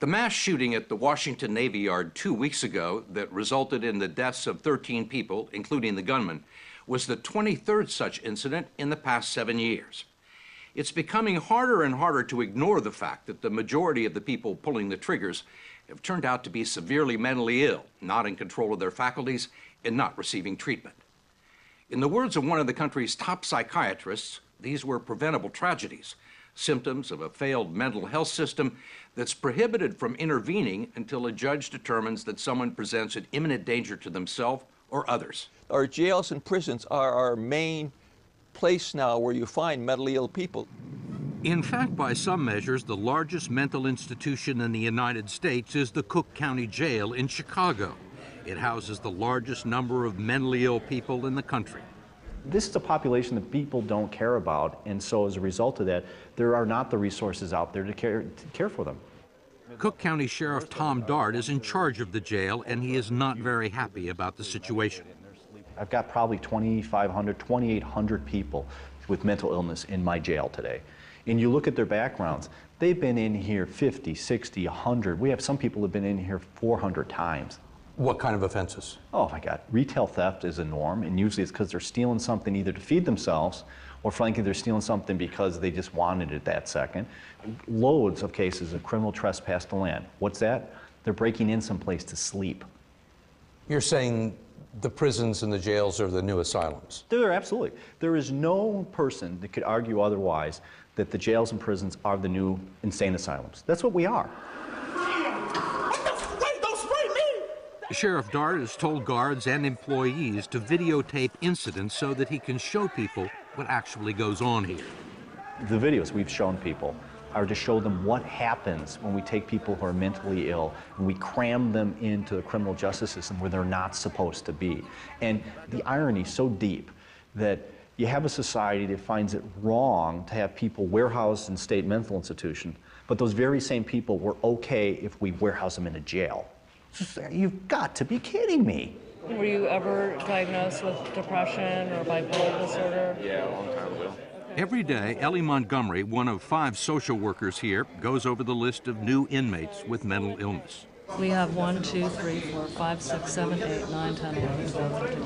The mass shooting at the Washington Navy Yard 2 weeks ago that resulted in the deaths of 13 people, including the gunman, was the 23rd such incident in the past 7 years. It's becoming harder and harder to ignore the fact that the majority of the people pulling the triggers have turned out to be severely mentally ill, not in control of their faculties, and not receiving treatment. In the words of one of the country's top psychiatrists, these were preventable tragedies, symptoms of a failed mental health system that's prohibited from intervening until a judge determines that someone presents an imminent danger to themselves or others. Our jails and prisons are our main place now where you find mentally ill people. In fact, by some measures, the largest mental institution in the United States is the Cook County Jail in Chicago. It houses the largest number of mentally ill people in the country. This is a population that people don't care about, and so as a result of that, there are not the resources out there to care for them. Cook County Sheriff Tom Dart is in charge of the jail, and he is not very happy about the situation. I've got probably 2,500, 2,800 people with mental illness in my jail today. And you look at their backgrounds, they've been in here 50, 60, 100. We have some people who have been in here 400 times. What kind of offenses? Oh my God, retail theft is a norm, and usually it's because they're stealing something either to feed themselves, or frankly they're stealing something because they just wanted it that second. Loads of cases of criminal trespass to land. What's that? They're breaking in someplace to sleep. You're saying the prisons and the jails are the new asylums? They're absolutely. There is no person that could argue otherwise that the jails and prisons are the new insane asylums. That's what we are. Sheriff Dart has told guards and employees to videotape incidents so that he can show people what actually goes on here. The videos we've shown people are to show them what happens when we take people who are mentally ill and we cram them into the criminal justice system where they're not supposed to be. And the irony is so deep that you have a society that finds it wrong to have people warehoused in state mental institution, but those very same people were okay if we warehouse them in a jail. You've got to be kidding me. Were you ever diagnosed with depression or bipolar disorder? Yeah, a long time ago. Every day, Ellie Montgomery, one of 5 social workers here, goes over the list of new inmates with mental illness. We have 1, 2, 3, 4, 5, 6, 7, 8, 9, 10, 11, 12, 13,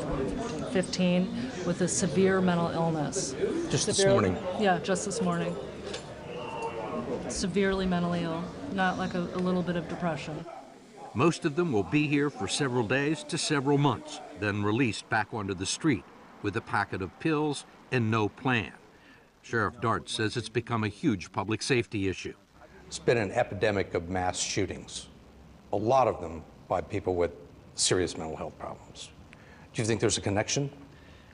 14, 15 with a severe mental illness. Just this morning? Yeah, just this morning. Severely mentally ill, not like a little bit of depression. Most of them will be here for several days to several months, then released back onto the street with a packet of pills and no plan. Sheriff Dart says it's become a huge public safety issue. It's been an epidemic of mass shootings, a lot of them by people with serious mental health problems. Do you think there's a connection?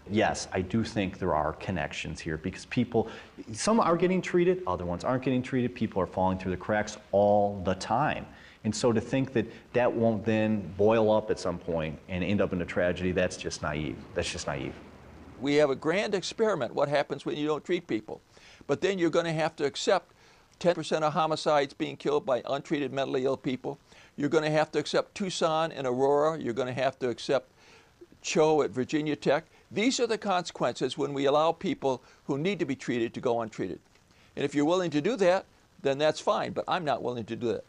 Yes, I do think there are connections here because people, some are getting treated, other ones aren't getting treated. People are falling through the cracks all the time. And so to think that that won't then boil up at some point and end up in a tragedy, that's just naive. That's just naive. We have a grand experiment, what happens when you don't treat people. But then you're going to have to accept 10% of homicides being killed by untreated mentally ill people. You're going to have to accept Tucson and Aurora. You're going to have to accept Cho at Virginia Tech. These are the consequences when we allow people who need to be treated to go untreated. And if you're willing to do that, then that's fine, but I'm not willing to do that.